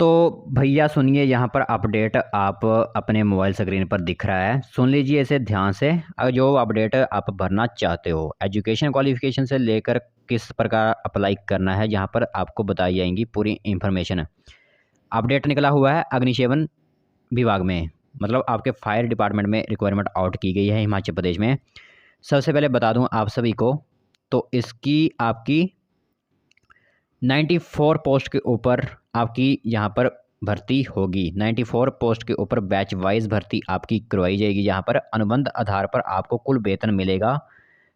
तो भैया सुनिए, यहाँ पर अपडेट आप अपने मोबाइल स्क्रीन पर दिख रहा है। सुन लीजिए इसे ध्यान से। जो अपडेट आप भरना चाहते हो, एजुकेशन क्वालिफिकेशन से लेकर किस प्रकार अप्लाई करना है, यहाँ पर आपको बताई जाएंगी पूरी इंफॉर्मेशन। अपडेट निकला हुआ है अग्निशमन विभाग में, मतलब आपके फायर डिपार्टमेंट में रिक्वायरमेंट आउट की गई है हिमाचल प्रदेश में। सबसे पहले बता दूं आप सभी को, तो इसकी आपकी 94 पोस्ट के ऊपर आपकी यहाँ पर भर्ती होगी। 94 पोस्ट के ऊपर बैच वाइज भर्ती आपकी करवाई जाएगी। यहाँ पर अनुबंध आधार पर आपको कुल वेतन मिलेगा,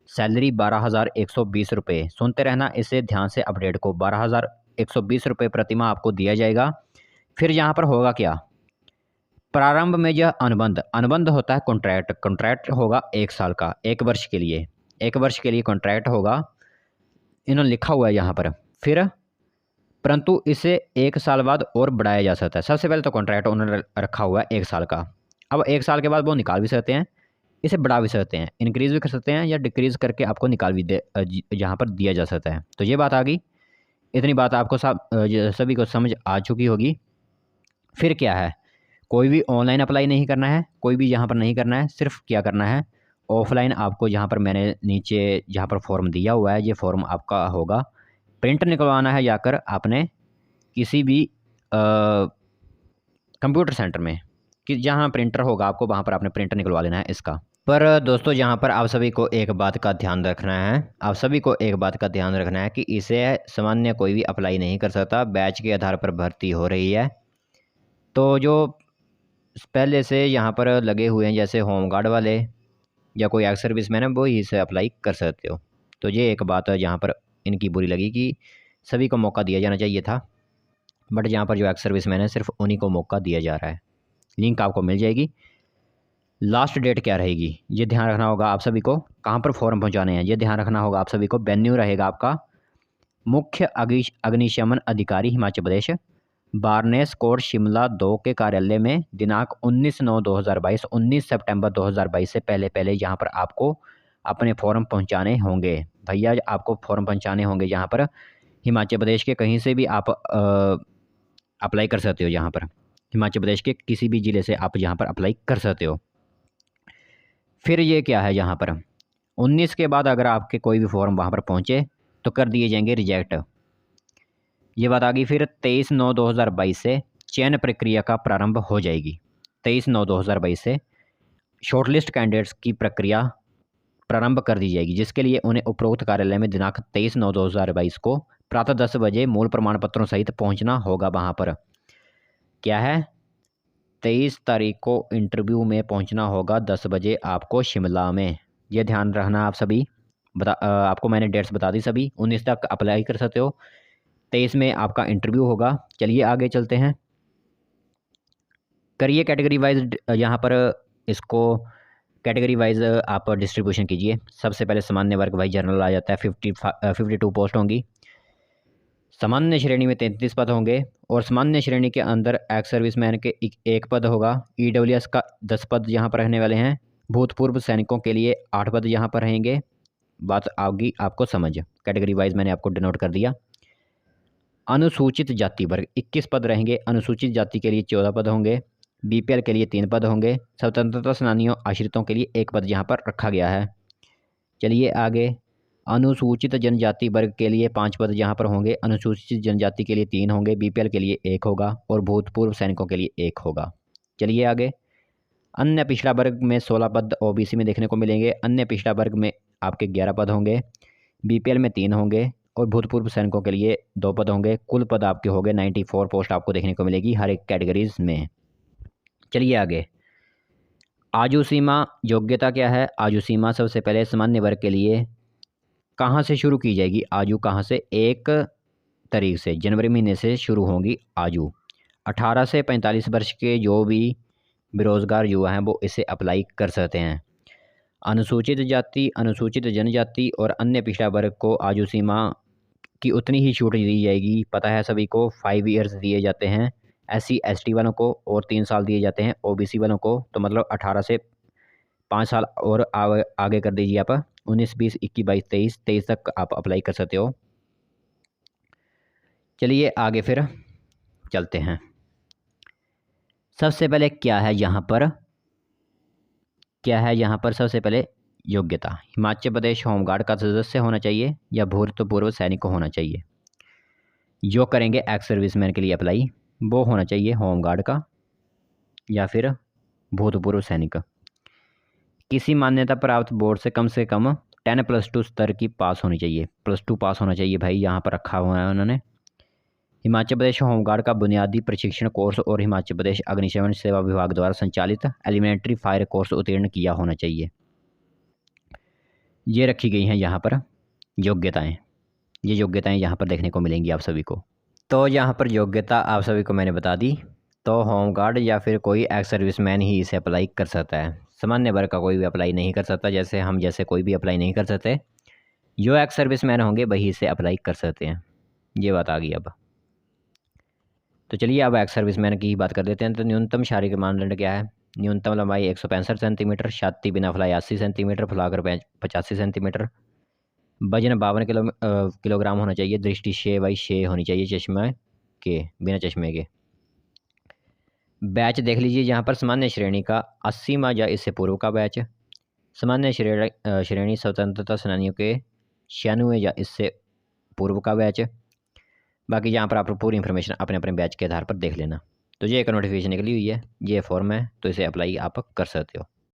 सैलरी 12,120 रुपये। सुनते रहना इसे ध्यान से अपडेट को, 12,120 रुपये प्रतिमाह आपको दिया जाएगा। फिर यहाँ पर होगा क्या, प्रारंभ में यह अनुबंध होता है कॉन्ट्रैक्ट। कॉन्ट्रैक्ट होगा 1 साल का, 1 वर्ष के लिए, 1 वर्ष के लिए कॉन्ट्रैक्ट होगा, इन्होंने लिखा हुआ है यहाँ पर। फिर परंतु इसे 1 साल बाद और बढ़ाया जा सकता है। सबसे पहले तो कॉन्ट्रैक्ट उन्होंने रखा हुआ है 1 साल का। अब 1 साल के बाद वो निकाल भी सकते हैं, इसे बढ़ा भी सकते हैं, इंक्रीज़ भी कर सकते हैं, या डिक्रीज़ करके आपको निकाल भी यहाँ पर दिया जा सकता है। तो ये बात आ गई, इतनी बात आपको सभी को समझ आ चुकी होगी। फिर क्या है, कोई भी ऑनलाइन अप्लाई नहीं करना है, कोई भी यहाँ पर नहीं करना है। सिर्फ क्या करना है, ऑफलाइन आपको यहाँ पर मैंने नीचे जहाँ पर फॉर्म दिया हुआ है, ये फॉर्म आपका होगा, प्रिंट निकलवाना है जाकर आपने किसी भी कंप्यूटर सेंटर में, कि जहाँ प्रिंटर होगा आपको वहाँ पर आपने प्रिंट निकलवा लेना है इसका। पर दोस्तों यहाँ पर आप सभी को एक बात का ध्यान रखना है, आप सभी को एक बात का ध्यान रखना है कि इसे सामान्य कोई भी अप्लाई नहीं कर सकता, बैच के आधार पर भर्ती हो रही है। तो जो पहले से यहाँ पर लगे हुए हैं जैसे होमगार्ड वाले या कोई एक्स सर्विस मैन है, वो ही इसे अप्लाई कर सकते हो। तो ये एक बात यहाँ पर इनकी बुरी लगी कि सभी को मौका दिया जाना चाहिए था, बट यहाँ पर जो एक्स सर्विस मैन है सिर्फ उन्हीं को मौका दिया जा रहा है। लिंक आपको मिल जाएगी। लास्ट डेट क्या रहेगी ये ध्यान रखना होगा आप सभी को, कहाँ पर फॉर्म पहुँचाने हैं ये ध्यान रखना होगा आप सभी को। वेन्यू रहेगा आपका मुख्य अग्निशमन अधिकारी हिमाचल प्रदेश, बारनेस कोट शिमला 2 के कार्यालय में, दिनांक 19/9/2022, 19 सितंबर 2022 से पहले पहले यहाँ पर आपको अपने फॉर्म पहुँचाने होंगे। भैया आपको फॉर्म पहुँचाने होंगे यहाँ पर हिमाचल प्रदेश के कहीं से भी आप अप्लाई कर सकते हो। यहाँ पर हिमाचल प्रदेश के किसी भी ज़िले से आप यहाँ पर अप्लाई कर सकते हो। फिर ये क्या है, यहाँ पर 19 के बाद अगर आपके कोई भी फॉर्म वहाँ पर पहुँचे तो कर दिए जाएंगे रिजेक्ट, ये बात आ गई। फिर 23/9/2022 से चयन प्रक्रिया का प्रारंभ हो जाएगी। 23/9/2022 से शॉर्टलिस्ट कैंडिडेट्स की प्रक्रिया प्रारंभ कर दी जाएगी, जिसके लिए उन्हें उपरोक्त कार्यालय में दिनांक 23/9/2022 को प्रातः 10 बजे मूल प्रमाण पत्रों सहित पहुंचना होगा। वहाँ पर क्या है, 23 तारीख को इंटरव्यू में पहुंचना होगा 10 बजे आपको शिमला में। ये ध्यान रखना आप सभी। आपको मैंने डेट्स बता दी सभी। 19 तक अप्लाई कर सकते हो, 23 में आपका इंटरव्यू होगा। चलिए आगे चलते हैं। करिए कैटेगरी वाइज, यहाँ पर इसको कैटेगरी वाइज आप डिस्ट्रीब्यूशन कीजिए। सबसे पहले सामान्य वर्ग भाई जनरल आ जाता है, 52 पोस्ट होंगी। सामान्य श्रेणी में 33 पद होंगे, और सामान्य श्रेणी के अंदर एक्स सर्विसमैन के 1 पद होगा। ईडब्ल्यूएस का 10 पद यहाँ पर रहने वाले हैं। भूतपूर्व सैनिकों के लिए 8 पद यहाँ पर रहेंगे। बात आगी आपको समझ, कैटेगरी वाइज मैंने आपको डिनोट कर दिया। अनुसूचित जाति वर्ग 21 पद रहेंगे। अनुसूचित जाति के लिए 14 पद होंगे। बीपीएल के लिए 3 पद होंगे। स्वतंत्रता सेनानियों आश्रितों के लिए 1 पद यहाँ पर रखा गया है। चलिए आगे, अनुसूचित जनजाति वर्ग के लिए 5 पद यहाँ पर होंगे। अनुसूचित जनजाति के लिए 3 होंगे, बीपीएल के लिए 1 होगा, और भूतपूर्व सैनिकों के लिए 1 होगा। चलिए आगे, अन्य पिछड़ा वर्ग में 16 पद ओबीसी में देखने को मिलेंगे। अन्य पिछड़ा वर्ग में आपके 11 पद होंगे, बीपीएल में 3 होंगे, और भूतपूर्व सैनिकों के लिए 2 पद होंगे। कुल पद आपके हो गए 94 पोस्ट आपको देखने को मिलेगी हर एक कैटेगरीज में। चलिए आगे, आयु सीमा योग्यता क्या है। आयु सीमा सबसे पहले सामान्य वर्ग के लिए कहाँ से शुरू की जाएगी, आयु कहाँ से, 1 तारीख से, जनवरी महीने से शुरू होगी आयु। 18 से 45 वर्ष के जो भी बेरोजगार युवा हैं वो इसे अप्लाई कर सकते हैं। अनुसूचित जाति, अनुसूचित जनजाति और अन्य पिछड़ा वर्ग को आयु सीमा की उतनी ही छूट दी जाएगी। पता है सभी को, 5 ईयर्स दिए जाते हैं SC ST वालों को, और 3 साल दिए जाते हैं OBC वालों को। तो मतलब 18 से 5 साल और आगे कर दीजिए आप, 19, 20, 21, 22, 23 तक आप अप्लाई कर सकते हो। चलिए आगे फिर चलते हैं। सबसे पहले क्या है यहाँ पर सबसे पहले योग्यता, हिमाचल प्रदेश होमगार्ड का सदस्य होना चाहिए या भूतपूर्व सैनिक होना चाहिए। जो करेंगे एक्स सर्विसमैन के लिए अप्लाई, वो होना चाहिए होमगार्ड का या फिर भूतपूर्व सैनिक। किसी मान्यता प्राप्त बोर्ड से कम 10+2 स्तर की पास होनी चाहिए, +2 पास होना चाहिए भाई, यहाँ पर रखा हुआ है उन्होंने। हिमाचल प्रदेश होमगार्ड का बुनियादी प्रशिक्षण कोर्स और हिमाचल प्रदेश अग्निशमन सेवा विभाग द्वारा संचालित एलिमेंट्री फायर कोर्स उत्तीर्ण किया होना चाहिए। ये रखी गई हैं यहाँ पर योग्यताएं। ये योग्यताएं यहाँ पर देखने को मिलेंगी आप सभी को। तो यहाँ पर योग्यता आप सभी को मैंने बता दी। तो होमगार्ड या फिर कोई एक्स सर्विसमैन ही इसे अप्लाई कर सकता है, सामान्य वर्ग का कोई भी अप्लाई नहीं कर सकता, जैसे हम जैसे कोई भी अप्लाई नहीं कर सकते। जो एक्स सर्विसमैन होंगे वही इसे अप्लाई कर सकते हैं, ये बात आ गई। अब तो चलिए अब एक्स सर्विसमैन की ही बात कर देते हैं। तो न्यूनतम शारीरिक मानदंड क्या है? न्यूनतम लंबाई 165 सेंटीमीटर, छाती बिना फुलाए 80 सेंटीमीटर, फुलाकर 85 सेंटीमीटर, वजन 52 किलोग्राम होना चाहिए, दृष्टि 6/6 होनी चाहिए, चश्मे के बिना चश्मे के। बैच देख लीजिए, यहाँ पर सामान्य श्रेणी का 80वां या इससे पूर्व का बैच, सामान्य श्रेणी स्वतंत्रता सेनानियों के 96वें या इससे पूर्व का बैच। बाकी यहाँ पर आप पूरी इन्फॉर्मेशन अपने अपने बैच के आधार पर देख लेना। तो ये एक नोटिफिकेशन निकली हुई है, ये फॉर्म है, तो इसे अप्लाई आप कर सकते हो।